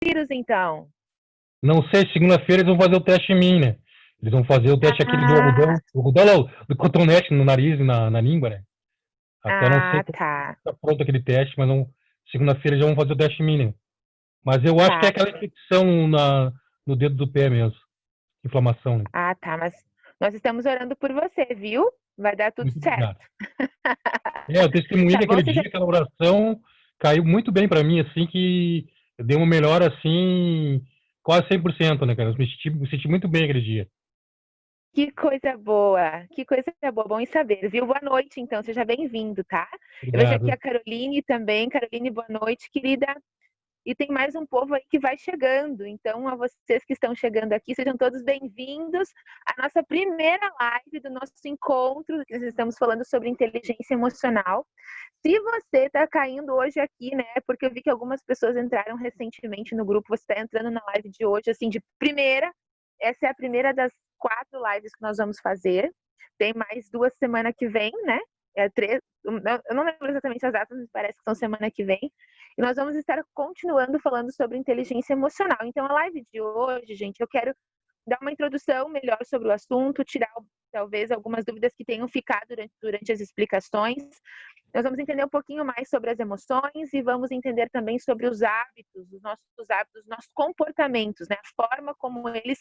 vírus, então? Não sei, segunda-feira eles vão fazer o teste em mim, né? Eles vão fazer o teste aquele do Ah, algodão. O algodão não, do cotonete no nariz e na língua, né? Até não sei ah, se tá, está pronto aquele teste, mas não, segunda-feira já vão fazer o teste em mim, né? Mas eu acho que é tá. aquela infecção no dedo do pé mesmo. Inflamação, né? Ah, tá, mas nós estamos orando por você, viu? Vai dar tudo Muito certo. obrigado. Eu testemunhei Tá que bom? aquele dia, aquela oração caiu muito bem para mim, assim, que deu uma melhora, assim, quase 100%, né, cara? Eu me senti muito bem aquele dia. Que coisa boa, que coisa boa, bom em saber, viu? Boa noite, então, seja bem-vindo, tá? Eu vejo aqui Obrigado. a Caroline também. Caroline, boa noite, querida. E tem mais um povo aí que vai chegando. Então, a vocês que estão chegando aqui, sejam todos bem-vindos à nossa primeira live do nosso encontro, que nós estamos falando sobre inteligência emocional. Se você está caindo hoje aqui, né, porque eu vi que algumas pessoas entraram recentemente no grupo, você está entrando na live de hoje, assim, de primeira. Essa é a primeira das 4 lives que nós vamos fazer. Tem mais 2 semana que vem, né? É 3, eu não lembro exatamente as datas, mas parece que são semana que vem. E nós vamos estar continuando falando sobre inteligência emocional. Então, a live de hoje, gente, eu quero dar uma introdução melhor sobre o assunto, tirar talvez algumas dúvidas que tenham ficado durante as explicações. Nós vamos entender um pouquinho mais sobre as emoções e vamos entender também sobre os hábitos, os nossos comportamentos, né? A forma como eles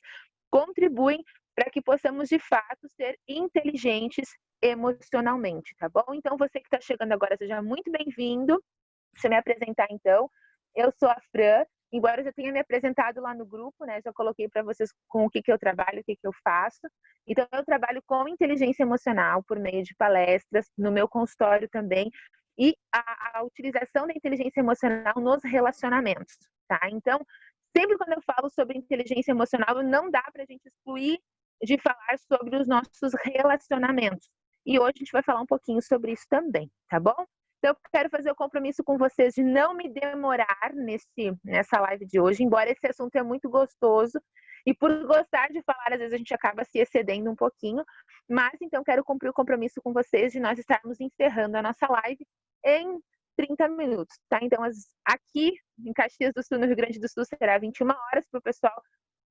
contribuem para que possamos, de fato, ser inteligentes emocionalmente, tá bom? Então, você que está chegando agora, seja muito bem-vindo. Deixa eu me apresentar, então. Eu sou a Fran, embora eu já tenha me apresentado lá no grupo, né? Já coloquei para vocês com o que eu trabalho, o que eu faço. Então, eu trabalho com inteligência emocional por meio de palestras, no meu consultório também, e a utilização da inteligência emocional nos relacionamentos, tá? Então, sempre quando eu falo sobre inteligência emocional, não dá para a gente excluir de falar sobre os nossos relacionamentos. E hoje a gente vai falar um pouquinho sobre isso também, tá bom? Então, eu quero fazer o compromisso com vocês de não me demorar nessa live de hoje, embora esse assunto é muito gostoso. E por gostar de falar, às vezes a gente acaba se excedendo um pouquinho. Mas, então, quero cumprir o compromisso com vocês de nós estarmos encerrando a nossa live em 30 minutos, tá? Então, aqui em Caxias do Sul, no Rio Grande do Sul, será 21 horas. Para o pessoal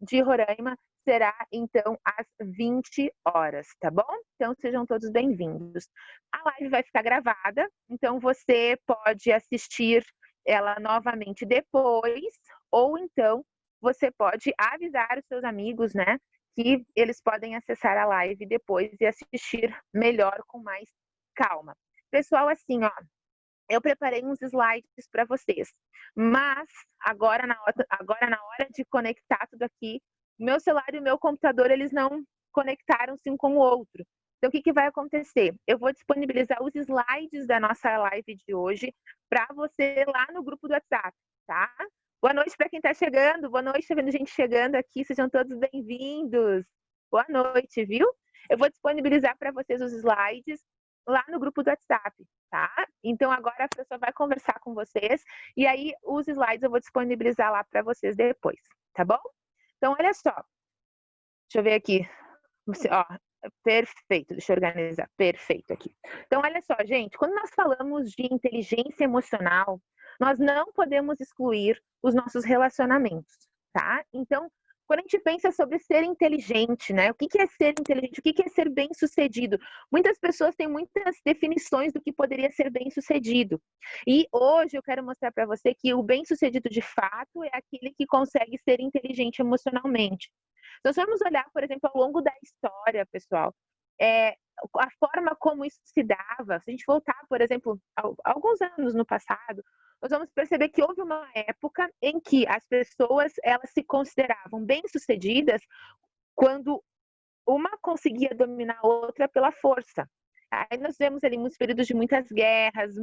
de Roraima, será, então, às 20 horas, tá bom? Então, sejam todos bem-vindos. A live vai ficar gravada, então você pode assistir ela novamente depois, ou então você pode avisar os seus amigos, né, que eles podem acessar a live depois e assistir melhor, com mais calma. Pessoal, assim, ó, eu preparei uns slides para vocês, mas agora na hora de conectar tudo aqui, meu celular e o meu computador, eles não conectaram-se um com o outro. Então, o que vai acontecer? Eu vou disponibilizar os slides da nossa live de hoje para você lá no grupo do WhatsApp, tá? Boa noite para quem está chegando, boa noite, está vendo gente chegando aqui, sejam todos bem-vindos. Boa noite, viu? Eu vou disponibilizar para vocês os slides lá no grupo do WhatsApp, tá? Então, agora a pessoa vai conversar com vocês e aí os slides eu vou disponibilizar lá para vocês depois, tá bom? Então, olha só. Deixa eu ver aqui. Ó, perfeito, deixa eu organizar. Perfeito aqui. Então, olha só, gente, quando nós falamos de inteligência emocional, nós não podemos excluir os nossos relacionamentos, tá? Então, quando a gente pensa sobre ser inteligente, né? O que é ser inteligente? O que é ser bem-sucedido? Muitas pessoas têm muitas definições do que poderia ser bem-sucedido. E hoje eu quero mostrar para você que o bem-sucedido de fato é aquele que consegue ser inteligente emocionalmente. Então, se vamos olhar, por exemplo, ao longo da história, pessoal, a forma como isso se dava, se a gente voltar, por exemplo, alguns anos no passado, nós vamos perceber que houve uma época em que as pessoas elas se consideravam bem-sucedidas quando uma conseguia dominar a outra pela força. Aí nós vemos ali muitos períodos de muitas guerras,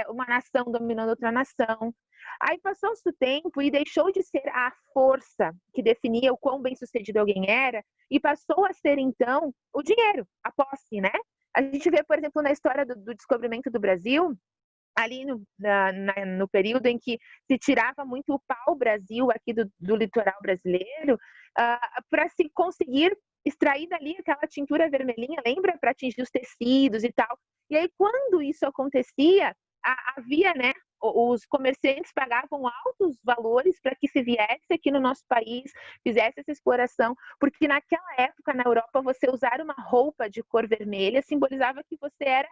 uma nação dominando outra nação. Aí passou-se o tempo e deixou de ser a força que definia o quão bem-sucedido alguém era e passou a ser, então, o dinheiro, a posse, né? A gente vê, por exemplo, na história do descobrimento do Brasil, ali no período em que se tirava muito o pau-brasil aqui do litoral brasileiro, para se conseguir extrair dali aquela tintura vermelhinha, lembra? Para atingir os tecidos e tal. E aí, quando isso acontecia, havia, né, os comerciantes pagavam altos valores para que se viesse aqui no nosso país, fizesse essa exploração, porque naquela época, na Europa, você usar uma roupa de cor vermelha simbolizava que você era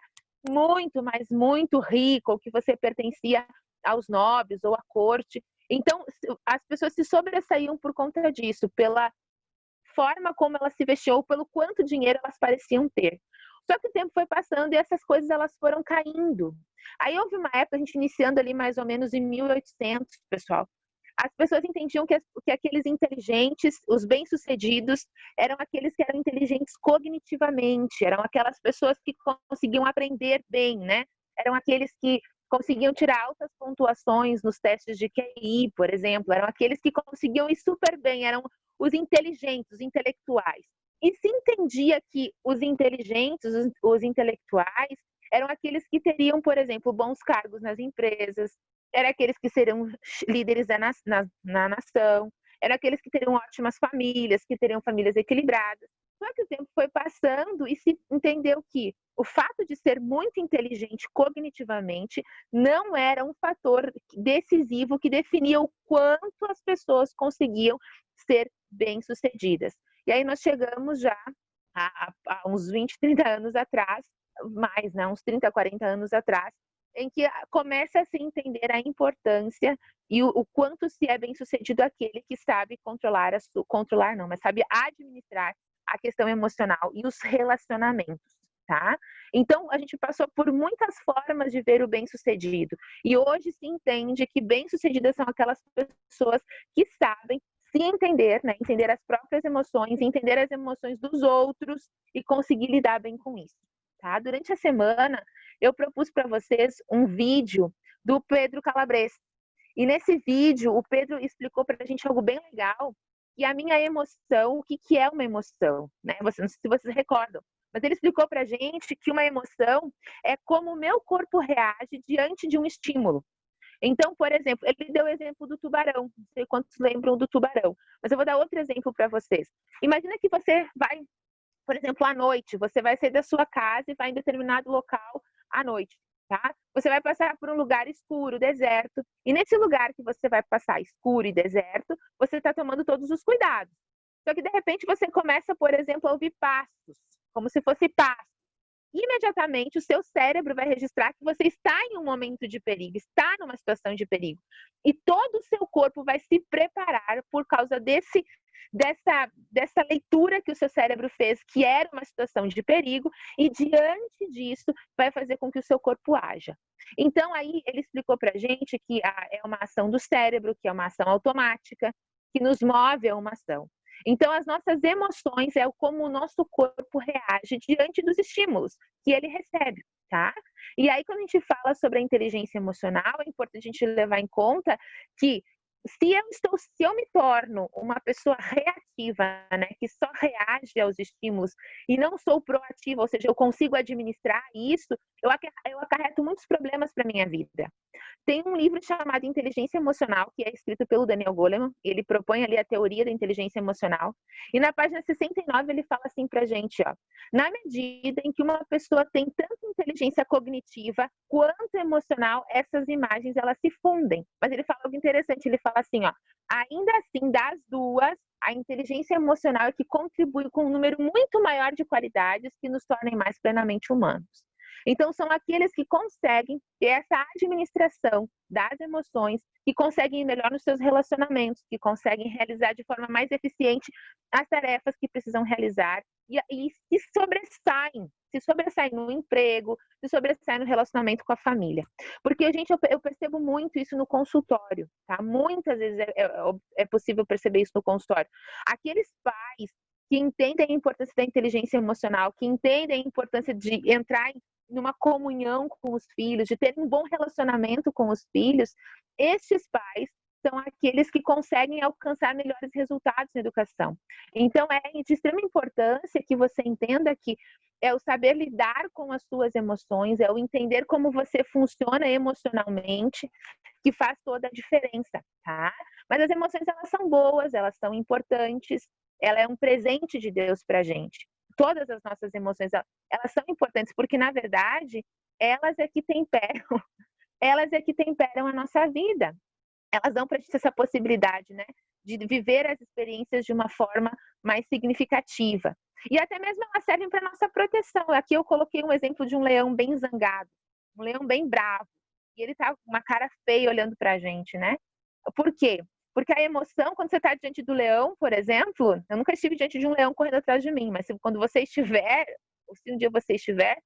muito, mas muito rico, ou que você pertencia aos nobres ou à corte. Então, as pessoas se sobressaíam por conta disso, pela forma como elas se vestiam, ou pelo quanto dinheiro elas pareciam ter. Só que o tempo foi passando e essas coisas elas foram caindo. Aí houve uma época, a gente iniciando ali mais ou menos em 1800, pessoal. As pessoas entendiam que aqueles inteligentes, os bem-sucedidos, eram aqueles que eram inteligentes cognitivamente, eram aquelas pessoas que conseguiam aprender bem, né? Eram aqueles que conseguiam tirar altas pontuações nos testes de QI, por exemplo, eram aqueles que conseguiam ir super bem, eram os inteligentes, os intelectuais. E se entendia que os inteligentes, os intelectuais, eram aqueles que teriam, por exemplo, bons cargos nas empresas, eram aqueles que seriam líderes na nação, eram aqueles que teriam ótimas famílias, que teriam famílias equilibradas. Só que o tempo foi passando e se entendeu que o fato de ser muito inteligente cognitivamente não era um fator decisivo que definia o quanto as pessoas conseguiam ser bem-sucedidas. E aí nós chegamos já a uns 20, 30 anos atrás, mais, né, uns 30, 40 anos atrás, em que começa a se entender a importância e o quanto se é bem-sucedido aquele que sabe controlar não, mas sabe administrar a questão emocional e os relacionamentos, tá? Então, a gente passou por muitas formas de ver o bem-sucedido. E hoje se entende que bem-sucedidas são aquelas pessoas que sabem se entender, né? Entender as próprias emoções, entender as emoções dos outros e conseguir lidar bem com isso, tá? Durante a semana, eu propus para vocês um vídeo do Pedro Calabres. E nesse vídeo, o Pedro explicou para a gente algo bem legal, que a minha emoção, o que é uma emoção, né? Não sei se vocês recordam, mas ele explicou para a gente que uma emoção é como o meu corpo reage diante de um estímulo. Então, por exemplo, ele deu o exemplo do tubarão, não sei quantos lembram do tubarão, mas eu vou dar outro exemplo para vocês. Imagina que você vai, por exemplo, à noite, você vai sair da sua casa e vai em determinado local à noite, tá? Você vai passar por um lugar escuro, deserto, e nesse lugar que você vai passar escuro e deserto, você está tomando todos os cuidados. Só que de repente você começa, por exemplo, a ouvir passos, como se fosse passo. Imediatamente o seu cérebro vai registrar que você está em um momento de perigo, está numa situação de perigo. E todo o seu corpo vai se preparar por causa dessa leitura que o seu cérebro fez, que era uma situação de perigo, e diante disso vai fazer com que o seu corpo haja. Então aí ele explicou pra gente que é uma ação do cérebro, que é uma ação automática, que nos move a uma ação. Então, as nossas emoções é como o nosso corpo reage diante dos estímulos que ele recebe, tá? E aí, quando a gente fala sobre a inteligência emocional, é importante a gente levar em conta que se eu me torno uma pessoa reativa, né, que só reage aos estímulos e não sou proativa, ou seja, eu consigo administrar isso, eu acarreto muitos problemas para minha vida. Tem um livro chamado Inteligência Emocional, que é escrito pelo Daniel Goleman, ele propõe ali a teoria da inteligência emocional, e na página 69 ele fala assim pra gente, ó, na medida em que uma pessoa tem tanto inteligência cognitiva quanto emocional, essas imagens elas se fundem. Mas ele fala algo interessante, ele fala assim, ó, ainda assim, das duas, a inteligência emocional é que contribui com um número muito maior de qualidades que nos tornem mais plenamente humanos. Então, são aqueles que conseguem ter essa administração das emoções, que conseguem ir melhor nos seus relacionamentos, que conseguem realizar de forma mais eficiente as tarefas que precisam realizar e se sobressaem no emprego, se sobressaem no relacionamento com a família. Porque, gente, eu percebo muito isso no consultório, tá? Muitas vezes é possível perceber isso no consultório. Aqueles pais que entendem a importância da inteligência emocional, que entendem a importância de entrar numa comunhão com os filhos, de ter um bom relacionamento com os filhos, estes pais são aqueles que conseguem alcançar melhores resultados na educação. Então, é de extrema importância que você entenda que é o saber lidar com as suas emoções, é o entender como você funciona emocionalmente, que faz toda a diferença, tá? Mas as emoções, elas são boas, elas são importantes, ela é um presente de Deus pra gente. Todas as nossas emoções, elas são importantes, porque, na verdade, elas é que temperam elas é que temperam a nossa vida. Elas dão para a gente essa possibilidade, né, de viver as experiências de uma forma mais significativa. E até mesmo elas servem para nossa proteção. Aqui eu coloquei um exemplo de um leão bem zangado, um leão bem bravo. E ele tá com uma cara feia olhando para a gente, né? Por quê? Porque a emoção, quando você está diante do leão, por exemplo, eu nunca estive diante de um leão correndo atrás de mim, mas quando você estiver, ou se um dia você estiver,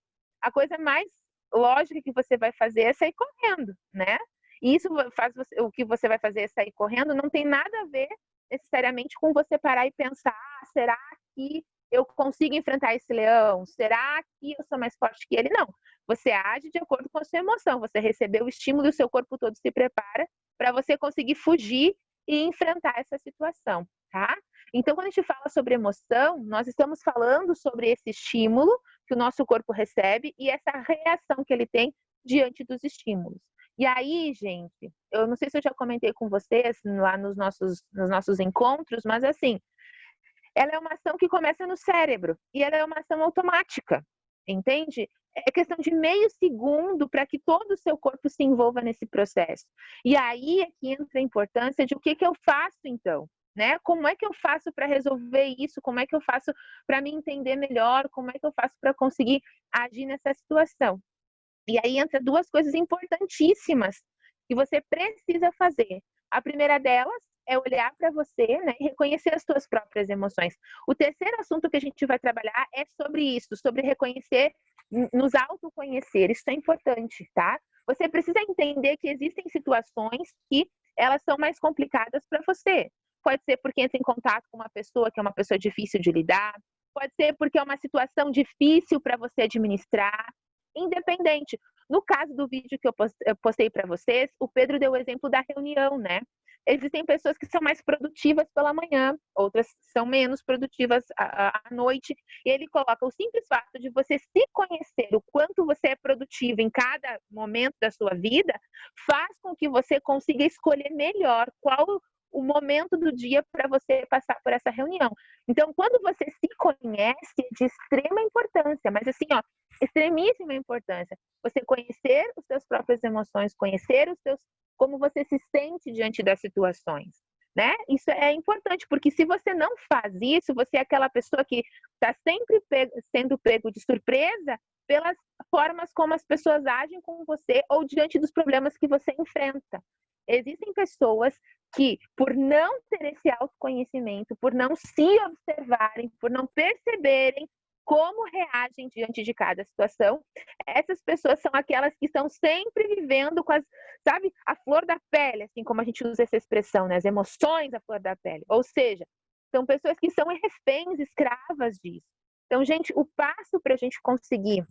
a coisa mais lógica que você vai fazer é sair correndo, né? E isso faz o que você vai fazer é sair correndo, não tem nada a ver necessariamente com você parar e pensar, será que eu consigo enfrentar esse leão? Será que eu sou mais forte que ele? Não. Você age de acordo com a sua emoção. Você recebeu o estímulo e o seu corpo todo se prepara para você conseguir fugir e enfrentar essa situação, tá? Então, quando a gente fala sobre emoção, nós estamos falando sobre esse estímulo que o nosso corpo recebe e essa reação que ele tem diante dos estímulos. E aí, gente, eu não sei se eu já comentei com vocês lá nos nossos encontros, mas assim, ela é uma ação que começa no cérebro e ela é uma ação automática, entende? É questão de meio segundo para que todo o seu corpo se envolva nesse processo. E aí é que entra a importância de o que eu faço então, né? Como é que eu faço para resolver isso? Como é que eu faço para me entender melhor? Como é que eu faço para conseguir agir nessa situação? E aí entra duas coisas importantíssimas que você precisa fazer. A primeira delas é olhar para você, né, e reconhecer as suas próprias emoções. O terceiro assunto que a gente vai trabalhar é sobre isso, sobre reconhecer, nos autoconhecer. Isso é importante, tá? Você precisa entender que existem situações que elas são mais complicadas para você. Pode ser porque entra em contato com uma pessoa que é uma pessoa difícil de lidar, pode ser porque é uma situação difícil para você administrar, independente. No caso do vídeo que eu postei para vocês, o Pedro deu o exemplo da reunião, né? Existem pessoas que são mais produtivas pela manhã, outras são menos produtivas à noite. E ele coloca o simples fato de você se conhecer o quanto você é produtivo em cada momento da sua vida, faz com que você consiga escolher melhor qual o momento do dia para você passar por essa reunião. Então, quando você se conhece, é de extrema importância, mas assim, ó, extremíssima importância, você conhecer as suas próprias emoções, conhecer os seus, como você se sente diante das situações, né? Isso é importante, porque se você não faz isso, você é aquela pessoa que está sempre sendo pego de surpresa pelas formas como as pessoas agem com você ou diante dos problemas que você enfrenta. Existem pessoas que, por não ter esse autoconhecimento, por não se observarem, por não perceberem como reagem diante de cada situação, essas pessoas são aquelas que estão sempre vivendo com as, sabe, a flor da pele, assim como a gente usa essa expressão, né? As emoções à flor da pele. Ou seja, são pessoas que são reféns, escravas disso. Então, gente, o passo para a gente conseguir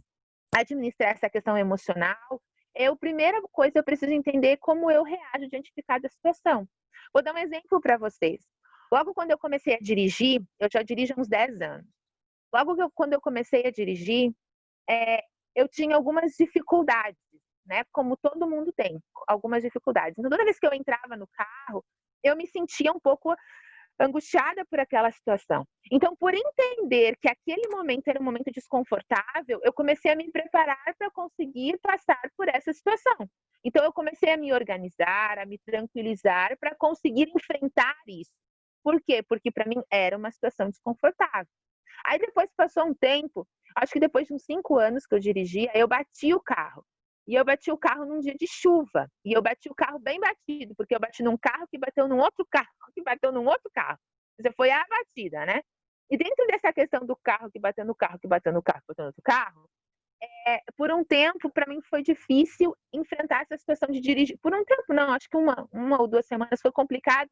administrar essa questão emocional é a primeira coisa, eu preciso entender como eu reajo diante de cada situação. Vou dar um exemplo para vocês. Logo quando eu comecei a dirigir, eu já dirijo há uns 10 anos. Logo quando eu comecei a dirigir, eu tinha algumas dificuldades, né? Como todo mundo tem, algumas dificuldades. Então, toda vez que eu entrava no carro, eu me sentia um pouco angustiada por aquela situação. Então, por entender que aquele momento era um momento desconfortável, eu comecei a me preparar para conseguir passar por essa situação. Então, eu comecei a me organizar, a me tranquilizar para conseguir enfrentar isso. Por quê? Porque para mim era uma situação desconfortável. Aí depois passou um tempo, acho que depois de uns 5 anos que eu dirigia, eu bati o carro. E eu bati o carro num dia de chuva. E eu bati o carro bem batido, porque eu bati num carro que bateu num outro carro, que bateu num outro carro. Você foi a batida, né? E dentro dessa questão do carro que bateu no carro, que bateu no carro, que bateu no outro carro, por um tempo, para mim, foi difícil enfrentar essa situação de dirigir. Por um tempo, não, acho que uma ou 2 semanas foi complicado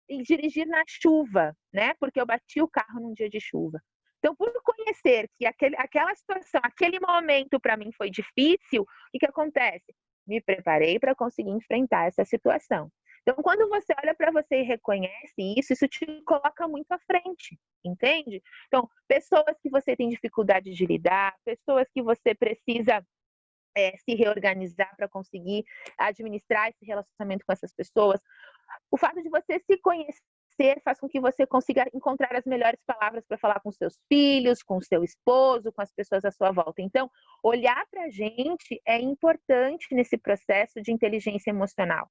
em dirigir na chuva, né? Porque eu bati o carro num dia de chuva. Então, por conhecer que aquela situação, aquele momento para mim foi difícil, o que acontece? Me preparei para conseguir enfrentar essa situação. Então, quando você olha para você e reconhece isso te coloca muito à frente, entende? Então, pessoas que você tem dificuldade de lidar, pessoas que você precisa se reorganizar para conseguir administrar esse relacionamento com essas pessoas. O fato de você se conhecer reconhecer faz com que você consiga encontrar as melhores palavras para falar com seus filhos, com o seu esposo, com as pessoas à sua volta. Então, olhar para a gente é importante nesse processo de inteligência emocional.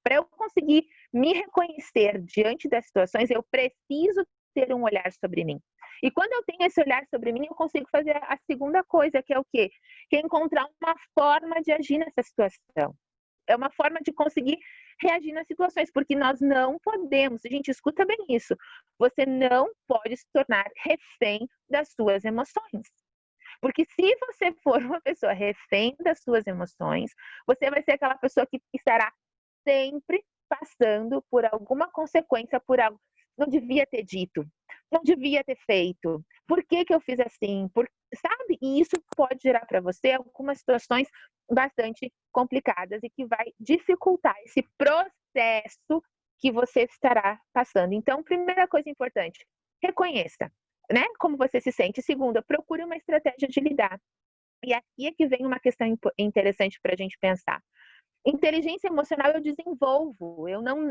Para eu conseguir me reconhecer diante das situações, eu preciso ter um olhar sobre mim. E quando eu tenho esse olhar sobre mim, eu consigo fazer a segunda coisa, que é o quê? Que é encontrar uma forma de agir nessa situação. É uma forma de conseguir reagir nas situações, porque nós não podemos, gente, escuta bem isso, você não pode se tornar refém das suas emoções. Porque se você for uma pessoa refém das suas emoções, você vai ser aquela pessoa que estará sempre passando por alguma consequência, por algo. Não devia ter dito, não devia ter feito, por que eu fiz assim? Sabe? E isso pode gerar para você algumas situações bastante complicadas e que vai dificultar esse processo que você estará passando. Então, primeira coisa importante, reconheça, né? Como você se sente. Segunda, procure uma estratégia de lidar. E aqui é que vem uma questão interessante para a gente pensar. Inteligência emocional eu desenvolvo.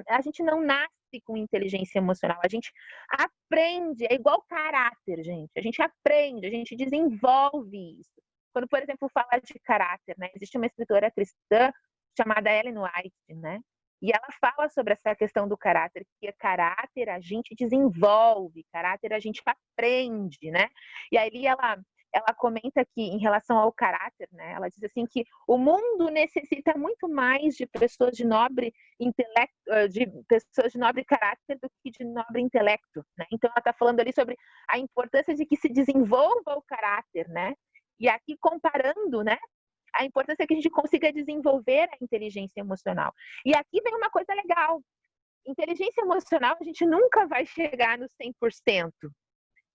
A gente não nasce com inteligência emocional, a gente aprende, é igual caráter, gente. A gente aprende, a gente desenvolve isso. Quando, por exemplo, falar de caráter, né? Existe uma escritora cristã chamada Ellen White, né? E ela fala sobre essa questão do caráter, que caráter a gente desenvolve, caráter a gente aprende, né? E aí ela comenta que em relação ao caráter, né? Ela diz assim que o mundo necessita muito mais de pessoas de nobre intelecto, de pessoas de nobre caráter do que de nobre intelecto, né? Então ela está falando ali sobre a importância de que se desenvolva o caráter, né? E aqui comparando, né? A importância que a gente consiga desenvolver a inteligência emocional. E aqui vem uma coisa legal. Inteligência emocional a gente nunca vai chegar no 100%.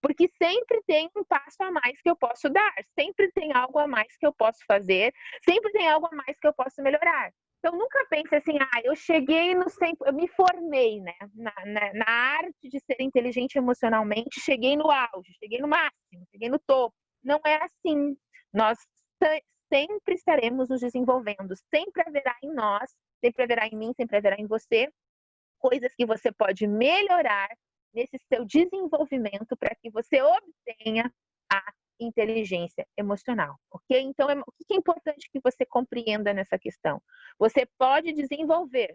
Porque sempre tem um passo a mais que eu posso dar, sempre tem algo a mais que eu posso fazer, sempre tem algo a mais que eu posso melhorar. Então, nunca pense assim, eu cheguei no 100%, eu me formei, né, na arte de ser inteligente emocionalmente, cheguei no auge, cheguei no máximo, cheguei no topo. Não é assim. Nós sempre estaremos nos desenvolvendo, sempre haverá em nós, sempre haverá em mim, sempre haverá em você, coisas que você pode melhorar nesse seu desenvolvimento para que você obtenha a inteligência emocional, ok? Então, o que é importante que você compreenda nessa questão? Você pode desenvolver.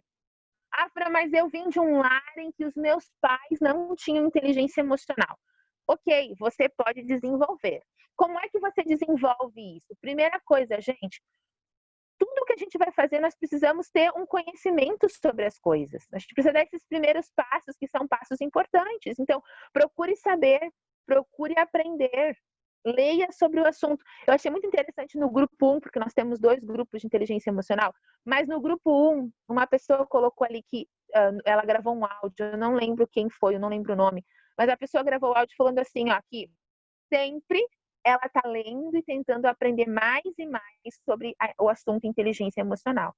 Fran, mas eu vim de um lar em que os meus pais não tinham inteligência emocional. Ok, você pode desenvolver. Como é que você desenvolve isso? Primeira coisa, gente, tudo que a gente vai fazer, nós precisamos ter um conhecimento sobre as coisas. A gente precisa dar esses primeiros passos, que são passos importantes. Então, procure saber, procure aprender, leia sobre o assunto. Eu achei muito interessante no grupo 1, porque nós temos 2 grupos de inteligência emocional, mas no grupo 1, uma pessoa colocou ali que ela gravou um áudio, eu não lembro quem foi, eu não lembro o nome, mas a pessoa gravou o áudio falando assim, ó, que sempre ela está lendo e tentando aprender mais e mais sobre o assunto inteligência emocional.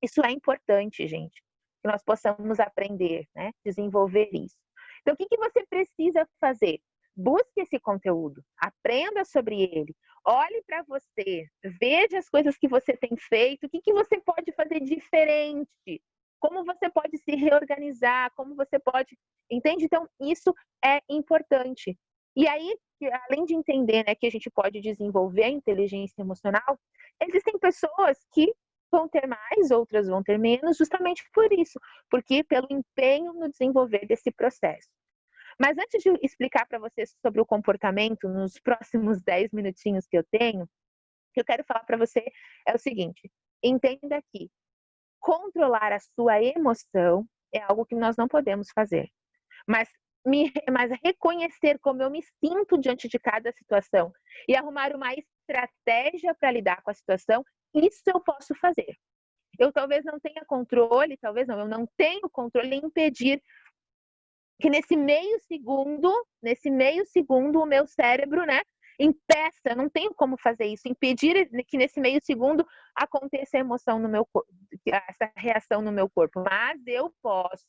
Isso é importante, gente, que nós possamos aprender, né? Desenvolver isso. Então, o que você precisa fazer? Busque esse conteúdo, aprenda sobre ele, olhe para você, veja as coisas que você tem feito, o que você pode fazer diferente, como você pode se reorganizar, como você pode... Entende? Então, isso é importante. E aí, além de entender, né, que a gente pode desenvolver a inteligência emocional, existem pessoas que vão ter mais, outras vão ter menos, justamente por isso, porque pelo empenho no desenvolver desse processo. Mas antes de explicar para vocês sobre o comportamento, nos próximos 10 minutinhos que eu tenho, o que eu quero falar para você é o seguinte: entenda que controlar a sua emoção é algo que nós não podemos fazer, mas reconhecer como eu me sinto diante de cada situação e arrumar uma estratégia para lidar com a situação, isso eu posso fazer. Eu talvez não tenha controle, eu não tenho controle em impedir que nesse meio segundo, o meu cérebro, né, impeça, não tenho como fazer isso, impedir que nesse meio segundo aconteça a emoção no meu corpo, essa reação no meu corpo. Mas eu posso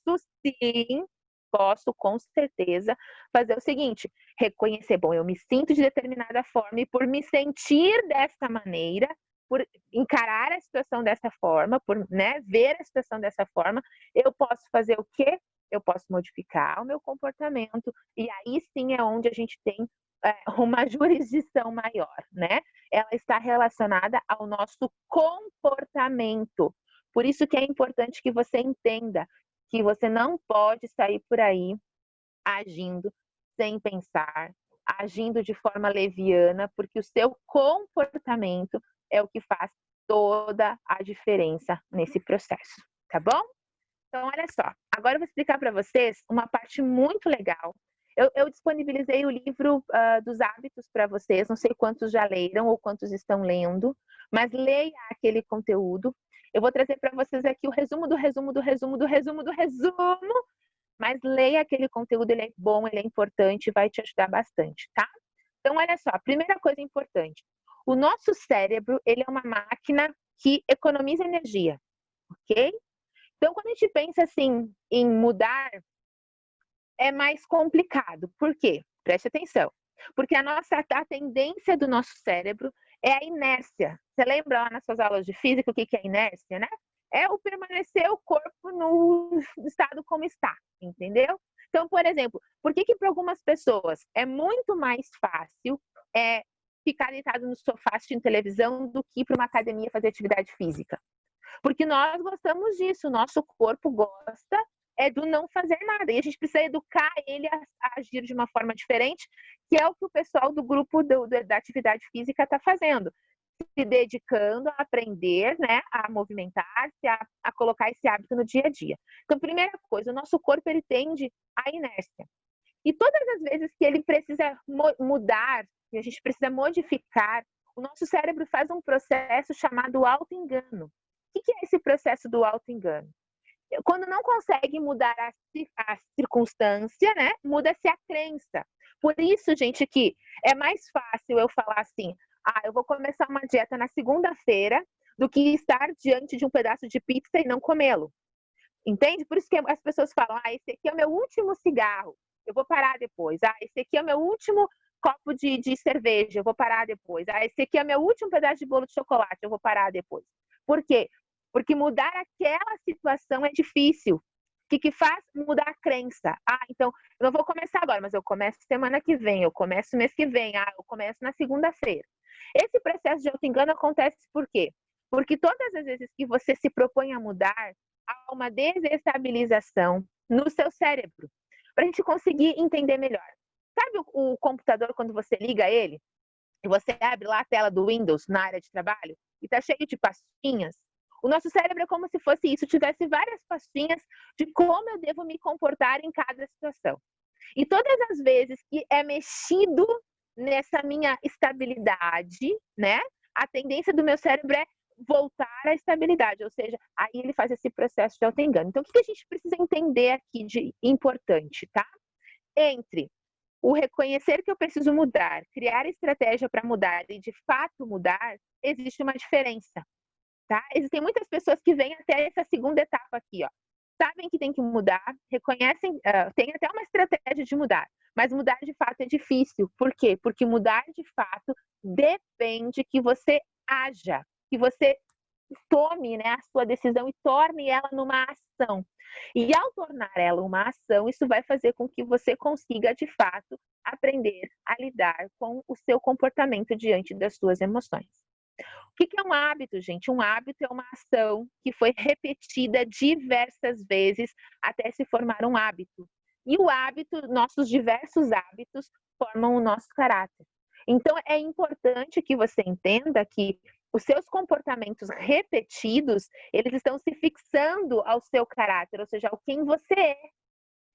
sim, posso com certeza fazer o seguinte: reconhecer, bom, eu me sinto de determinada forma e por me sentir dessa maneira, por encarar a situação dessa forma, por, né, ver a situação dessa forma, eu posso fazer o quê? eu posso modificar o meu comportamento, e aí sim é onde a gente tem uma jurisdição maior, né? Ela está relacionada ao nosso comportamento. Por isso que é importante que você entenda que você não pode sair por aí agindo sem pensar, agindo de forma leviana, porque o seu comportamento é o que faz toda a diferença nesse processo, tá bom? Então, olha só, agora eu vou explicar para vocês uma parte muito legal. Eu disponibilizei o livro dos hábitos para vocês, não sei quantos já leram ou quantos estão lendo, mas leia aquele conteúdo. Eu vou trazer para vocês aqui o resumo do resumo do resumo do resumo do resumo, mas leia aquele conteúdo, ele é bom, ele é importante, vai te ajudar bastante, tá? Então, olha só, a primeira coisa importante, o nosso cérebro, ele é uma máquina que economiza energia, ok? Então, quando a gente pensa assim em mudar, é mais complicado. Por quê? Preste atenção. Porque a tendência do nosso cérebro é a inércia. Você lembra lá nas suas aulas de física o que é inércia, né? É o permanecer o corpo no estado como está, entendeu? Então, por exemplo, por que para algumas pessoas é muito mais fácil ficar deitado no sofá assistindo televisão do que ir para uma academia fazer atividade física? Porque nós gostamos disso, o nosso corpo gosta do não fazer nada. E a gente precisa educar ele a agir de uma forma diferente, que é o que o pessoal do grupo da atividade física está fazendo. Se dedicando a aprender, né, a movimentar-se, a colocar esse hábito no dia a dia. Então, primeira coisa, o nosso corpo ele tende à inércia. E todas as vezes que ele precisa mudar, que a gente precisa modificar, o nosso cérebro faz um processo chamado auto-engano. O que é esse processo do auto-engano? Quando não consegue mudar a circunstância, né, muda-se a crença. Por isso, gente, que é mais fácil eu falar assim, eu vou começar uma dieta na segunda-feira, do que estar diante de um pedaço de pizza e não comê-lo. Entende? Por isso que as pessoas falam, esse aqui é o meu último cigarro, eu vou parar depois. Esse aqui é o meu último copo de cerveja, eu vou parar depois. Esse aqui é o meu último pedaço de bolo de chocolate, eu vou parar depois. Por quê? Porque mudar aquela situação é difícil. O que faz? Mudar a crença. Então, eu não vou começar agora, mas eu começo semana que vem, eu começo mês que vem, eu começo na segunda-feira. Esse processo de auto-engano acontece por quê? Porque todas as vezes que você se propõe a mudar, há uma desestabilização no seu cérebro. Para a gente conseguir entender melhor. Sabe o computador, quando você liga ele, e você abre lá a tela do Windows na área de trabalho, e está cheio de pastinhas? O nosso cérebro é como se fosse isso, tivesse várias pastinhas de como eu devo me comportar em cada situação. E todas as vezes que é mexido nessa minha estabilidade, né? A tendência do meu cérebro é voltar à estabilidade, ou seja, aí ele faz esse processo de auto-engano. Então, o que a gente precisa entender aqui de importante, tá? Entre o reconhecer que eu preciso mudar, criar estratégia para mudar e de fato mudar, existe uma diferença, tá? Existem muitas pessoas que vêm até essa segunda etapa aqui, ó. Sabem que tem que mudar, reconhecem, tem até uma estratégia de mudar, mas mudar de fato é difícil. Por quê? Porque mudar de fato depende que você haja, que você tome, né, a sua decisão e torne ela numa ação. E ao tornar ela uma ação, isso vai fazer com que você consiga, de fato, aprender a lidar com o seu comportamento diante das suas emoções. O que é um hábito, gente? Um hábito é uma ação que foi repetida diversas vezes até se formar um hábito. E o hábito, nossos diversos hábitos, formam o nosso caráter. Então, é importante que você entenda que os seus comportamentos repetidos, eles estão se fixando ao seu caráter, ou seja, ao quem você é.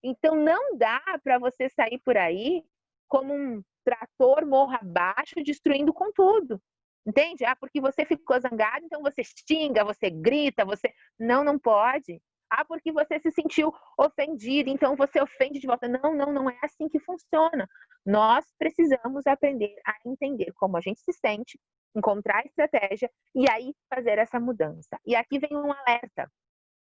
Então, não dá para você sair por aí como um trator morro abaixo, destruindo com tudo. Entende? Porque você ficou zangado, então você xinga, você grita, você... Não pode. Porque você se sentiu ofendido, então você ofende de volta. Não é assim que funciona. Nós precisamos aprender a entender como a gente se sente, encontrar estratégia e aí fazer essa mudança. E aqui vem um alerta.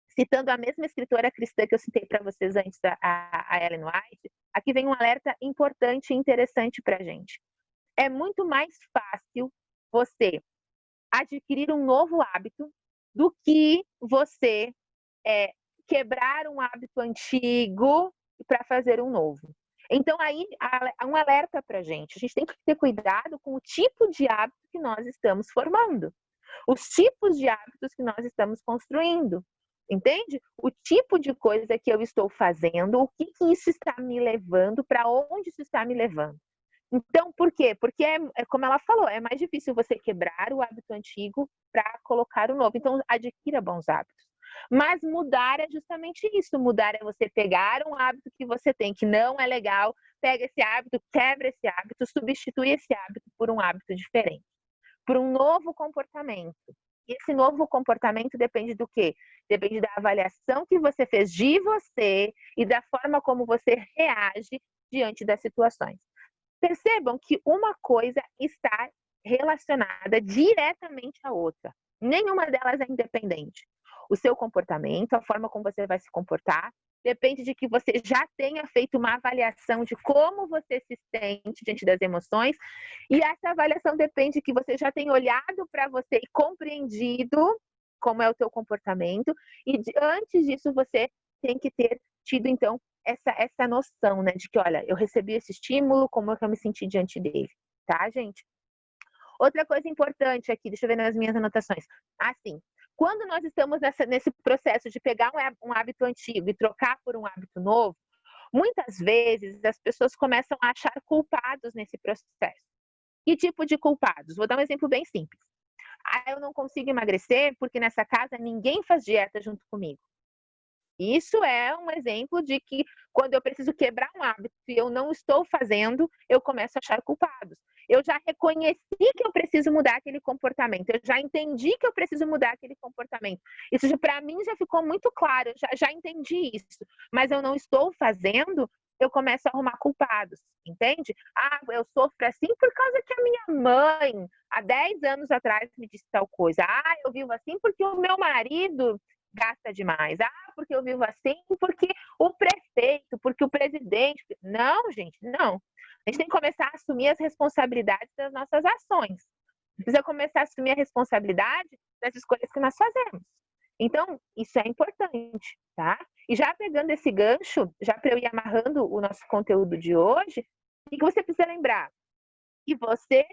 Citando a mesma escritora cristã que eu citei para vocês antes, a Ellen White, aqui vem um alerta importante e interessante para a gente. É muito mais fácil você adquirir um novo hábito do que você quebrar um hábito antigo para fazer um novo. Então, aí, há um alerta para a gente. A gente tem que ter cuidado com o tipo de hábito que nós estamos formando. Os tipos de hábitos que nós estamos construindo. Entende? O tipo de coisa que eu estou fazendo, o que isso está me levando, para onde isso está me levando. Então, por quê? Porque, como ela falou, é mais difícil você quebrar o hábito antigo para colocar o novo. Então, adquira bons hábitos. Mas mudar é justamente isso. Mudar é você pegar um hábito que você tem, que não é legal, pega esse hábito, quebra esse hábito, substitui esse hábito por um hábito diferente, por um novo comportamento. E esse novo comportamento depende do quê? Depende da avaliação que você fez de você e da forma como você reage diante das situações. Percebam que uma coisa está relacionada diretamente à outra. Nenhuma delas é independente. O seu comportamento, a forma como você vai se comportar, depende de que você já tenha feito uma avaliação de como você se sente diante das emoções, e essa avaliação depende que você já tenha olhado para você e compreendido como é o teu comportamento, e antes disso você tem que ter tido, então, essa noção, né, de que, olha, eu recebi esse estímulo, como é que eu me senti diante dele, tá, gente? Outra coisa importante aqui, deixa eu ver nas minhas anotações. Assim, quando nós estamos nesse processo de pegar um hábito antigo e trocar por um hábito novo, muitas vezes as pessoas começam a achar culpados nesse processo. Que tipo de culpados? Vou dar um exemplo bem simples. Eu não consigo emagrecer porque nessa casa ninguém faz dieta junto comigo. Isso é um exemplo de que quando eu preciso quebrar um hábito e eu não estou fazendo, eu começo a achar culpados. Eu já reconheci que eu preciso mudar aquele comportamento, eu já entendi que eu preciso mudar aquele comportamento. Isso para mim já ficou muito claro, eu já entendi isso, mas eu não estou fazendo, eu começo a arrumar culpados, entende? Eu sofro assim por causa que a minha mãe, há 10 anos atrás, me disse tal coisa. Eu vivo assim porque o meu marido gasta demais. Porque eu vivo assim, porque o prefeito, porque o presidente. Não, gente, não. A gente tem que começar a assumir as responsabilidades das nossas ações. Precisa começar a assumir a responsabilidade das escolhas que nós fazemos. Então, isso é importante, tá? E já pegando esse gancho, já para eu ir amarrando o nosso conteúdo de hoje, o que você precisa lembrar? Que você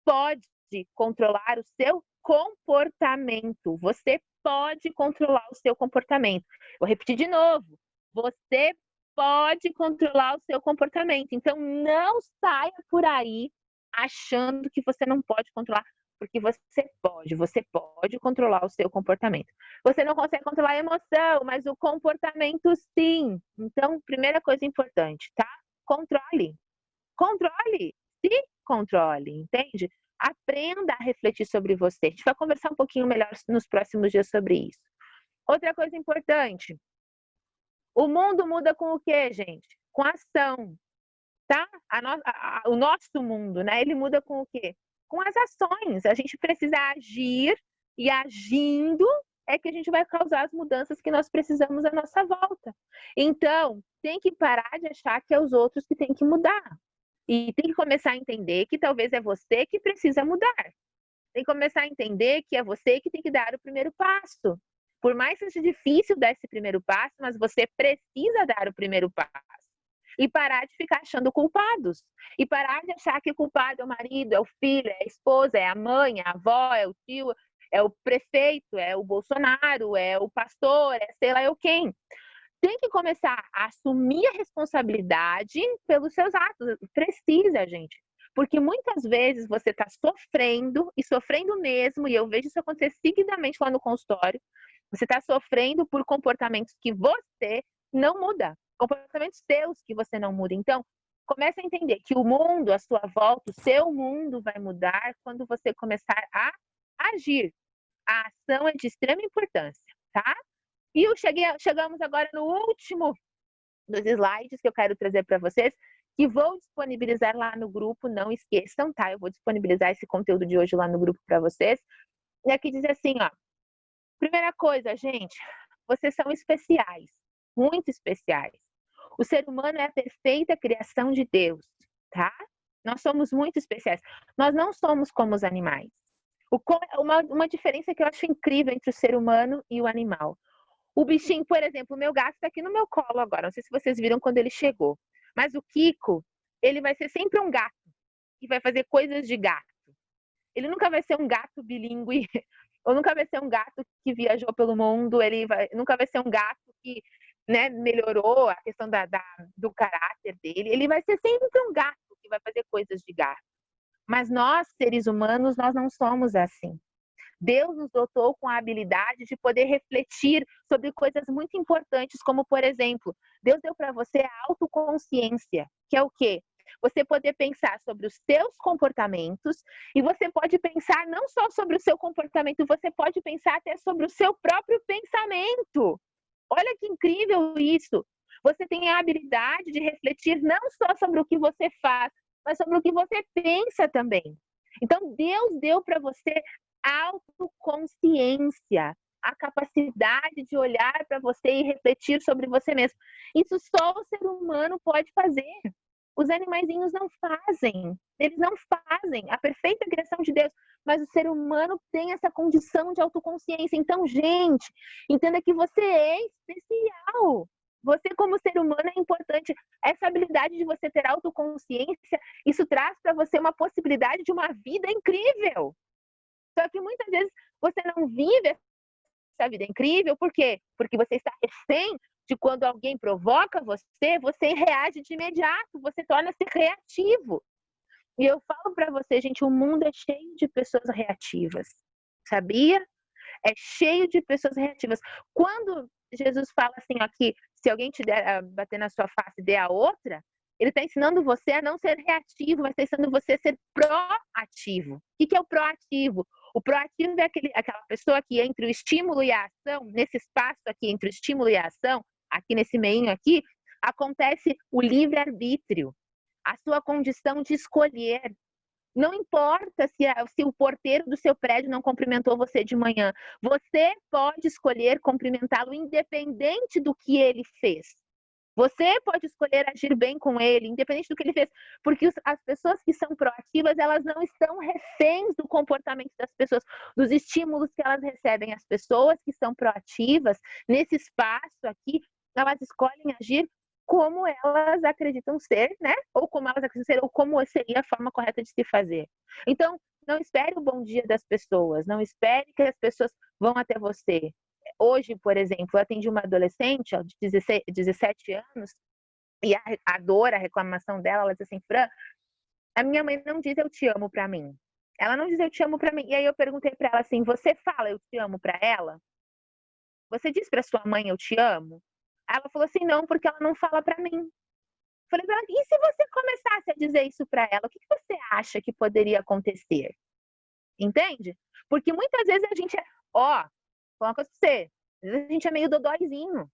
pode controlar o seu comportamento. Você pode controlar o seu comportamento. Vou repetir de novo. Você pode controlar o seu comportamento. Então, não saia por aí achando que você não pode controlar, porque você pode controlar o seu comportamento. Você não consegue controlar a emoção, mas o comportamento sim. Então, primeira coisa importante, tá? Controle. Controle. Se controle, entende? Aprenda a refletir sobre você. A gente vai conversar um pouquinho melhor nos próximos dias sobre isso. Outra coisa importante. O mundo muda com o quê, gente? Com ação, tá? O nosso mundo, né? Ele muda com o quê? Com as ações. A gente precisa agir e agindo é que a gente vai causar as mudanças que nós precisamos à nossa volta. Então, tem que parar de achar que é os outros que têm que mudar. E tem que começar a entender que talvez é você que precisa mudar. Tem que começar a entender que é você que tem que dar o primeiro passo. Por mais que seja difícil dar esse primeiro passo, mas você precisa dar o primeiro passo. E parar de ficar achando culpados. E parar de achar que o culpado é o marido, é o filho, é a esposa, é a mãe, é a avó, é o tio, é o prefeito, é o Bolsonaro, é o pastor, é sei lá eu quem. Tem que começar a assumir a responsabilidade pelos seus atos. Precisa, gente. Porque muitas vezes você está sofrendo, e sofrendo mesmo, e eu vejo isso acontecer seguidamente lá no consultório. Você está sofrendo por comportamentos que você não muda. Comportamentos seus que você não muda. Então, comece a entender que o mundo à sua volta, o seu mundo vai mudar quando você começar a agir. A ação é de extrema importância, tá? E chegamos agora no último dos slides que eu quero trazer para vocês, que vou disponibilizar lá no grupo, não esqueçam, tá? Eu vou disponibilizar esse conteúdo de hoje lá no grupo para vocês. E aqui diz assim, ó. Primeira coisa, gente, vocês são especiais, muito especiais. O ser humano é a perfeita criação de Deus, tá? Nós somos muito especiais. Nós não somos como os animais. Uma diferença que eu acho incrível entre o ser humano e o animal. O bichinho, por exemplo, o meu gato está aqui no meu colo agora. Não sei se vocês viram quando ele chegou. Mas o Kiko, ele vai ser sempre um gato que vai fazer coisas de gato. Ele nunca vai ser um gato bilíngue, ou nunca vai ser um gato que viajou pelo mundo, nunca vai ser um gato que, né, melhorou a questão do caráter dele. Ele vai ser sempre um gato que vai fazer coisas de gato. Mas nós, seres humanos, nós não somos assim. Deus nos dotou com a habilidade de poder refletir sobre coisas muito importantes, como, por exemplo, Deus deu para você a autoconsciência, que é o quê? Você poder pensar sobre os seus comportamentos, e você pode pensar não só sobre o seu comportamento, você pode pensar até sobre o seu próprio pensamento. Olha que incrível isso! Você tem a habilidade de refletir não só sobre o que você faz, mas sobre o que você pensa também. Então, Deus deu para você autoconsciência, a capacidade de olhar para você e refletir sobre você mesmo. Isso só o ser humano pode fazer. Os animaizinhos não fazem, eles não fazem a perfeita criação de Deus, mas o ser humano tem essa condição de autoconsciência. Então, gente, entenda que você é especial. Você, como ser humano, é importante. Essa habilidade de você ter autoconsciência, isso traz para você uma possibilidade de uma vida incrível. Só que muitas vezes você não vive essa vida incrível, por quê? Porque você está refém de quando alguém provoca você, você reage de imediato, você torna-se reativo. E eu falo para você, gente, o mundo é cheio de pessoas reativas, sabia? É cheio de pessoas reativas. Quando Jesus fala assim, aqui, se alguém te der, bater na sua face, dê a outra, ele está ensinando você a não ser reativo, mas está ensinando você a ser proativo. O que é o proativo? O proativo é aquela pessoa que entre o estímulo e a ação, nesse espaço aqui entre o estímulo e a ação, aqui nesse meinho aqui, acontece o livre-arbítrio, a sua condição de escolher. Não importa se o porteiro do seu prédio não cumprimentou você de manhã, você pode escolher cumprimentá-lo independente do que ele fez. Você pode escolher agir bem com ele, independente do que ele fez, porque as pessoas que são proativas, elas não estão reféns do comportamento das pessoas, dos estímulos que elas recebem. As pessoas que são proativas, nesse espaço aqui, elas escolhem agir como elas acreditam ser, né? Ou como elas acreditam ser, ou como seria a forma correta de se fazer. Então, não espere o bom dia das pessoas, não espere que as pessoas vão até você. Hoje, por exemplo, eu atendi uma adolescente de 17 anos, e a dor, a reclamação dela, ela disse assim, Fran, a minha mãe não diz eu te amo pra mim. Ela não diz eu te amo pra mim. E aí eu perguntei pra ela assim, você fala eu te amo pra ela? Você diz pra sua mãe eu te amo? Ela falou assim, não, porque ela não fala pra mim. Falei pra ela, e se você começasse a dizer isso pra ela, o que você acha que poderia acontecer? Entende? Porque muitas vezes a gente vou falar uma coisa pra você, às vezes a gente é meio dodóizinho.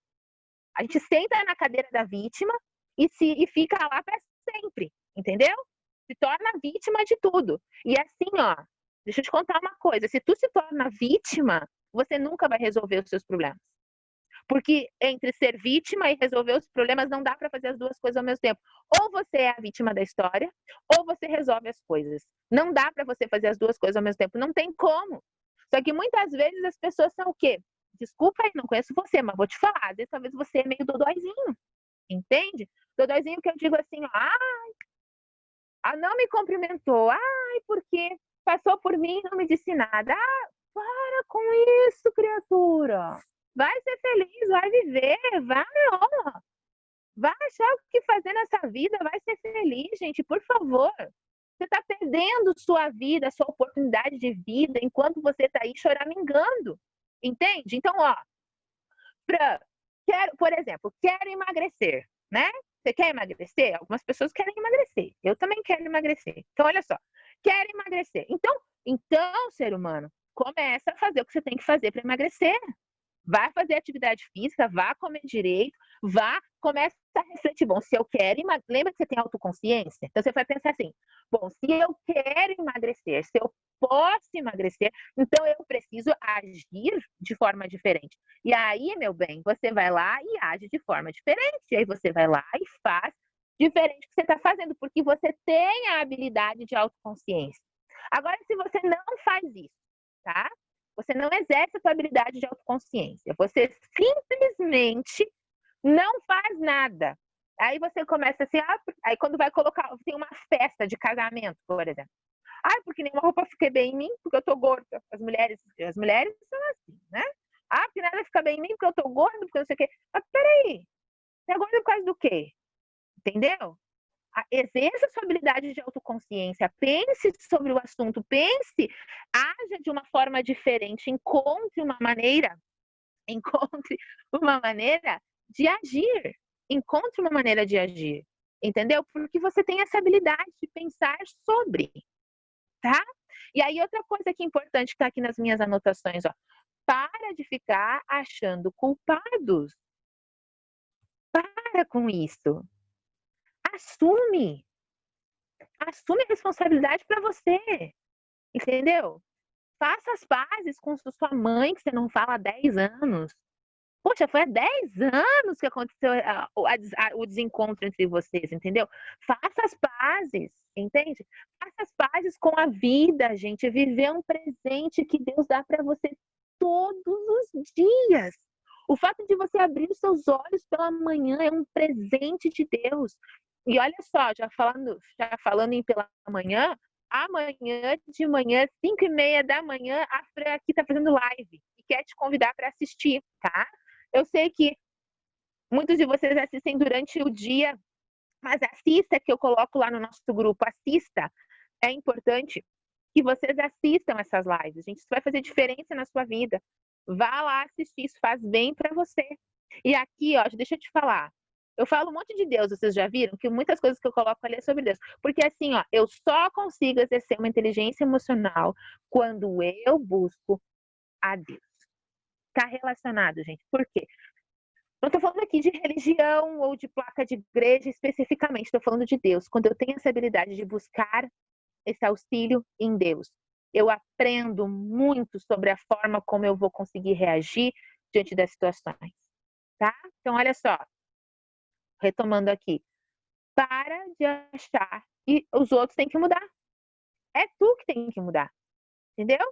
A gente senta na cadeira da vítima e fica lá para sempre, entendeu? Se torna vítima de tudo. E assim, deixa eu te contar uma coisa, se tu se torna vítima, você nunca vai resolver os seus problemas. Porque entre ser vítima e resolver os problemas não dá para fazer as duas coisas ao mesmo tempo. Ou você é a vítima da história, ou você resolve as coisas. Não dá para você fazer as duas coisas ao mesmo tempo, não tem como. Só que muitas vezes as pessoas são o quê? Desculpa aí, não conheço você, mas vou te falar, às vezes talvez você é meio dodóizinho, entende? Dodóizinho que eu digo assim, não me cumprimentou, porque passou por mim e não me disse nada. Para com isso, criatura. Vai ser feliz, vai viver, vai achar o que fazer nessa vida, vai ser feliz, gente, por favor. Você está perdendo sua vida, sua oportunidade de vida, enquanto você está aí choramingando, entende? Então, por exemplo, quero emagrecer, né? Você quer emagrecer? Algumas pessoas querem emagrecer, eu também quero emagrecer. Então, olha só, quero emagrecer. Então, ser humano, começa a fazer o que você tem que fazer para emagrecer. Vai fazer atividade física, vá comer direito, começa a refletir. Bom, se eu quero emagrecer, lembra que você tem autoconsciência? Então você vai pensar assim, bom, se eu quero emagrecer, se eu posso emagrecer, então eu preciso agir de forma diferente. E aí, meu bem, você vai lá e age de forma diferente. E aí você vai lá e faz diferente do que você está fazendo, porque você tem a habilidade de autoconsciência. Agora, se você não faz isso, tá? Você não exerce a sua habilidade de autoconsciência. Você simplesmente não faz nada. Aí você começa assim, aí quando vai colocar, tem uma festa de casamento, por exemplo. Porque nenhuma roupa fica bem em mim, porque eu tô gorda. As mulheres são assim, né? Porque nada fica bem em mim, porque eu tô gorda, porque não sei o quê. Mas peraí, você é gorda por causa do quê? Entendeu? Exerça sua habilidade de autoconsciência, pense sobre o assunto, pense, haja de uma forma diferente, encontre uma maneira de agir. Encontre uma maneira de agir, entendeu? Porque você tem essa habilidade de pensar sobre, tá? E aí outra coisa que é importante que tá aqui nas minhas anotações, ó. Para de ficar achando culpados. Para com isso. Assume a responsabilidade para você, entendeu? Faça as pazes com sua mãe, que você não fala há 10 anos. Poxa, foi há 10 anos que aconteceu o desencontro entre vocês, entendeu? Faça as pazes, entende? Faça as pazes com a vida, gente. Viver um presente que Deus dá para você todos os dias. O fato de você abrir os seus olhos pela manhã é um presente de Deus. E olha só, já falando em pela manhã, amanhã de manhã, 5:30 da manhã, a Fran aqui tá fazendo live e quer te convidar para assistir, tá? Eu sei que muitos de vocês assistem durante o dia, mas assista, que eu coloco lá no nosso grupo, assista. É importante que vocês assistam essas lives, gente. Isso vai fazer diferença na sua vida. Vá lá assistir, isso faz bem para você. E aqui, ó, deixa eu te falar. Eu falo um monte de Deus, vocês já viram? Que muitas coisas que eu coloco ali é sobre Deus. Porque assim, ó, eu só consigo exercer uma inteligência emocional quando eu busco a Deus. Tá relacionado, gente. Por quê? Não estou falando aqui de religião ou de placa de igreja especificamente, estou falando de Deus. Quando eu tenho essa habilidade de buscar esse auxílio em Deus, eu aprendo muito sobre a forma como eu vou conseguir reagir diante das situações, tá? Então, olha só, retomando aqui, para de achar que os outros têm que mudar. É tu que tem que mudar, entendeu?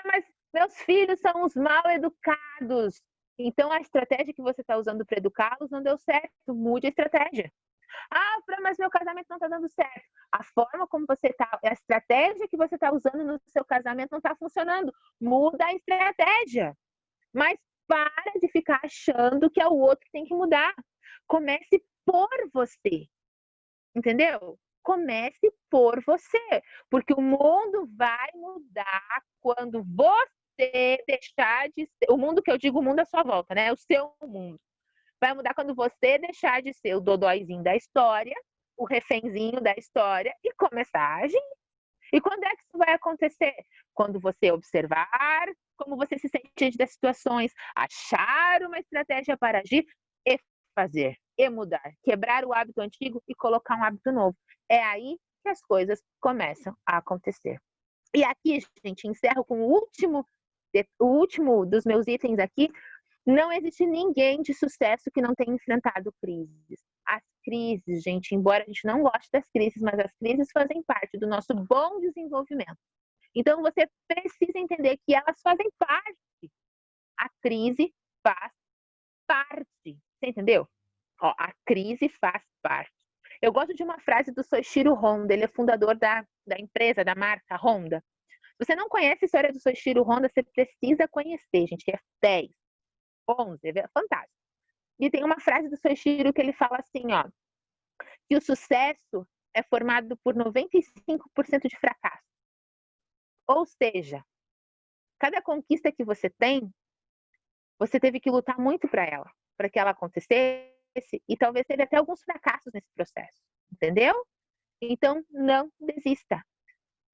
Mas meus filhos são os mal educados. Então, a estratégia que você está usando para educá-los não deu certo. Mude a estratégia. Mas meu casamento não está dando certo. A forma como você está, a estratégia que você está usando no seu casamento não está funcionando. Muda a estratégia. Mas para de ficar achando que é o outro que tem que mudar. Comece por você. Entendeu? Comece por você. Porque o mundo vai mudar quando você deixar de ser. O mundo que eu digo, o mundo à sua volta, né? O seu mundo. Vai mudar quando você deixar de ser o dodóizinho da história, o refenzinho da história e começar a agir. E quando é que isso vai acontecer? Quando você observar como você se sente diante das situações, achar uma estratégia para agir e fazer, e mudar. Quebrar o hábito antigo e colocar um hábito novo. É aí que as coisas começam a acontecer. E aqui, gente, encerro com o último dos meus itens aqui. Não existe ninguém de sucesso que não tenha enfrentado crises. As crises, gente, embora a gente não goste das crises, mas as crises fazem parte do nosso bom desenvolvimento. Então, você precisa entender que elas fazem parte. A crise faz parte. Você entendeu? A crise faz parte. Eu gosto de uma frase do Soichiro Honda, ele é fundador da empresa, da marca Honda. Se você não conhece a história do Soichiro Honda, você precisa conhecer, gente, é 10. 11, é fantástico. E tem uma frase do Soichiro que ele fala assim, ó, que o sucesso é formado por 95% de fracasso. Ou seja, cada conquista que você tem, você teve que lutar muito para que ela acontecesse, e talvez teve até alguns fracassos nesse processo, entendeu? Então, não desista.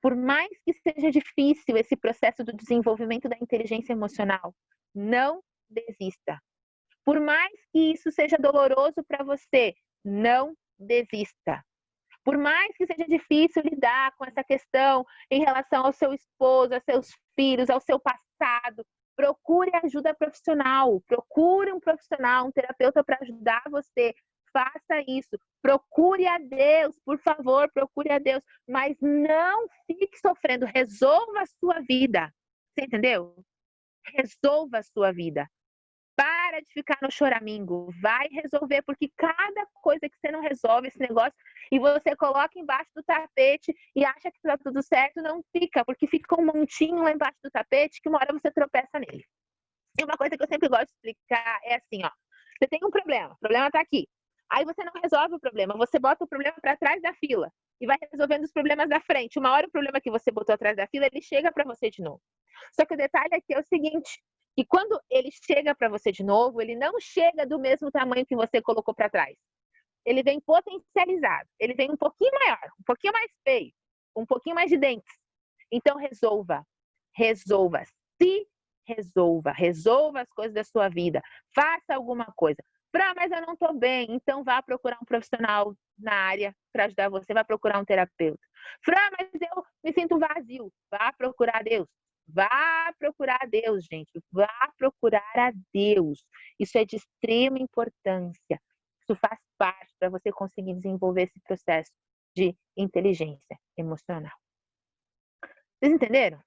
Por mais que seja difícil esse processo do desenvolvimento da inteligência emocional, não desista. Por mais que isso seja doloroso para você, não desista. Por mais que seja difícil lidar com essa questão em relação ao seu esposo, aos seus filhos, ao seu passado, procure ajuda profissional. Procure um profissional, um terapeuta para ajudar você. Faça isso. Procure a Deus, por favor, procure a Deus. Mas não fique sofrendo. Resolva a sua vida. Você entendeu? Resolva a sua vida. Para de ficar no choramingo, vai resolver, porque cada coisa que você não resolve esse negócio e você coloca embaixo do tapete e acha que tá tudo certo, não fica, porque fica um montinho lá embaixo do tapete que uma hora você tropeça nele. E uma coisa que eu sempre gosto de explicar é assim, ó, você tem um problema, o problema tá aqui. Aí você não resolve o problema, você bota o problema para trás da fila e vai resolvendo os problemas da frente. Uma hora o problema que você botou atrás da fila, ele chega para você de novo. Só que o detalhe aqui é o seguinte, que quando ele chega para você de novo, ele não chega do mesmo tamanho que você colocou para trás. Ele vem potencializado, ele vem um pouquinho maior, um pouquinho mais feio, um pouquinho mais de dentes. Então resolva, resolva, se resolva, resolva as coisas da sua vida, faça alguma coisa. Mas eu não estou bem, então vá procurar um profissional na área para ajudar você, vá procurar um terapeuta. Mas eu me sinto vazio, vá procurar Deus. Vá procurar a Deus, gente. Vá procurar a Deus. Isso é de extrema importância. Isso faz parte para você conseguir desenvolver esse processo de inteligência emocional. Vocês entenderam?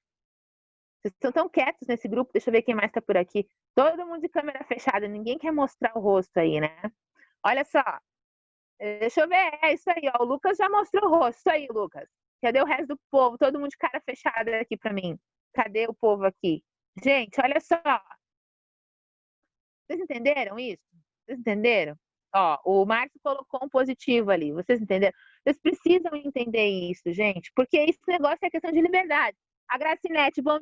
Vocês estão tão quietos nesse grupo. Deixa eu ver quem mais está por aqui. Todo mundo de câmera fechada. Ninguém quer mostrar o rosto aí, né? Olha só. Deixa eu ver. É isso aí, ó. O Lucas já mostrou o rosto. Isso aí, Lucas. Cadê o resto do povo? Todo mundo de cara fechada aqui para mim. Cadê o povo aqui? Gente, olha só. Vocês entenderam isso? Vocês entenderam? Ó, o Márcio colocou um positivo ali. Vocês entenderam? Vocês precisam entender isso, gente, porque esse negócio é questão de liberdade. A Gracinete, bom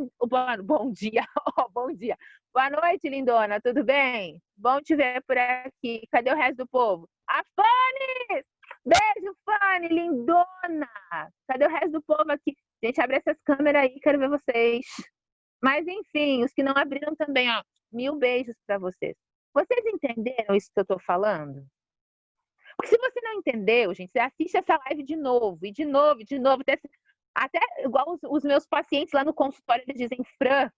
dia. Oh, bom dia. Boa noite, lindona. Tudo bem? Bom te ver por aqui. Cadê o resto do povo? A Fanny! Beijo, Fanny, lindona! Cadê o resto do povo aqui? Gente, abre essas câmeras aí, quero ver vocês. Mas, enfim, os que não abriram também, ó, 1000 beijos para vocês. Vocês entenderam isso que eu estou falando? Porque se você não entendeu, gente, você assiste essa live de novo, e de novo, e de novo. Até igual os meus pacientes lá no consultório, eles dizem, Fran,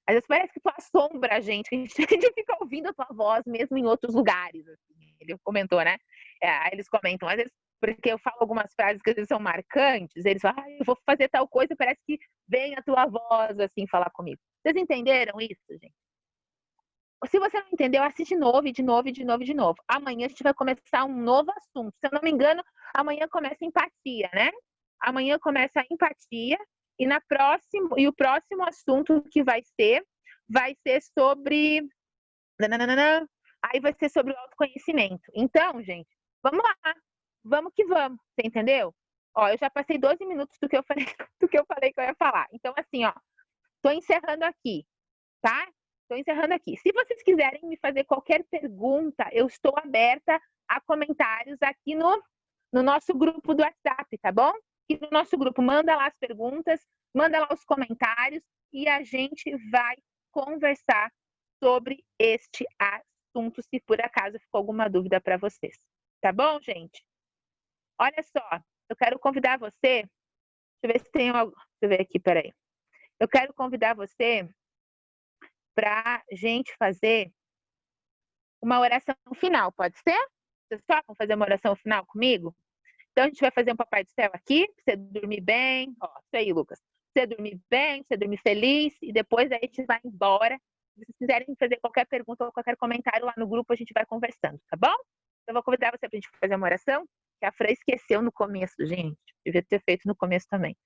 às vezes parece que tu assombra a gente fica ouvindo a tua voz mesmo em outros lugares. Assim. Ele comentou, né? Aí eles comentam, às vezes, porque eu falo algumas frases que às vezes são marcantes, eles falam, eu vou fazer tal coisa, parece que vem a tua voz, assim, falar comigo. Vocês entenderam isso, gente? Se você não entendeu, assiste de novo, de novo, de novo, de novo. Amanhã a gente vai começar um novo assunto. Se eu não me engano, amanhã começa empatia, né? Amanhã começa a empatia e o próximo assunto que vai ser sobre aí vai ser sobre o autoconhecimento. Então, gente, vamos lá. Vamos que vamos, você entendeu? Ó, eu já passei 12 minutos do que eu falei que eu ia falar. Então, assim, ó, tô encerrando aqui, tá? Estou encerrando aqui. Se vocês quiserem me fazer qualquer pergunta, eu estou aberta a comentários aqui no nosso grupo do WhatsApp, tá bom? E no nosso grupo, manda lá as perguntas, manda lá os comentários e a gente vai conversar sobre este assunto, se por acaso ficou alguma dúvida para vocês. Tá bom, gente? Olha só, eu quero convidar você. Deixa eu ver se tem algo. Deixa eu ver aqui, peraí. Eu quero convidar você para a gente fazer uma oração final, pode ser? Vocês topam fazer uma oração final comigo? Então, a gente vai fazer um Papai do Céu aqui, pra você dormir bem. Ó, isso aí, Lucas. Pra você dormir bem, pra você dormir feliz, e depois a gente vai embora. Se vocês quiserem fazer qualquer pergunta ou qualquer comentário lá no grupo, a gente vai conversando, tá bom? Eu vou convidar você pra gente fazer uma oração, que a Fran esqueceu no começo, gente. Devia ter feito no começo também.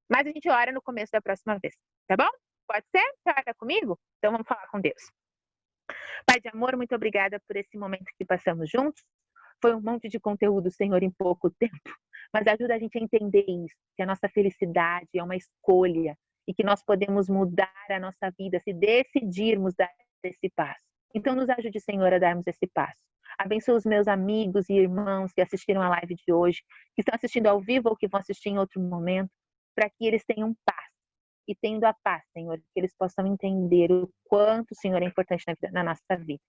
Mas a gente ora no começo da próxima vez, tá bom? Pode ser? Você ora comigo? Então vamos falar com Deus. Pai de amor, muito obrigada por esse momento que passamos juntos. Foi um monte de conteúdo, Senhor, em pouco tempo. Mas ajuda a gente a entender isso, que a nossa felicidade é uma escolha e que nós podemos mudar a nossa vida se decidirmos dar esse passo. Então nos ajude, Senhor, a darmos esse passo. Abençoa os meus amigos e irmãos que assistiram a live de hoje, que estão assistindo ao vivo ou que vão assistir em outro momento, para que eles tenham paz. E tendo a paz, Senhor, que eles possam entender o quanto o Senhor é importante na nossa vida.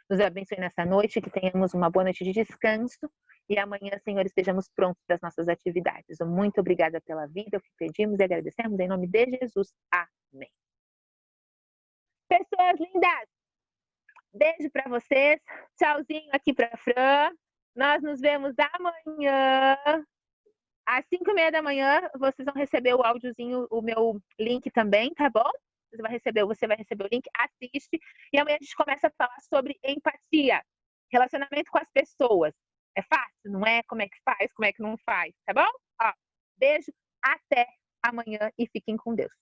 Nos abençoe nessa noite, que tenhamos uma boa noite de descanso e amanhã, Senhor, estejamos prontos para as nossas atividades. Muito obrigada pela vida, o que pedimos e agradecemos em nome de Jesus. Amém. Pessoas lindas, beijo para vocês. Tchauzinho aqui para a Fran. Nós nos vemos amanhã. Às 5:30 da manhã, vocês vão receber o áudiozinho, o meu link também, tá bom? você vai receber o link, assiste. E amanhã a gente começa a falar sobre empatia, relacionamento com as pessoas. É fácil, não é? Como é que faz, como é que não faz, tá bom? Ó, beijo, até amanhã e fiquem com Deus.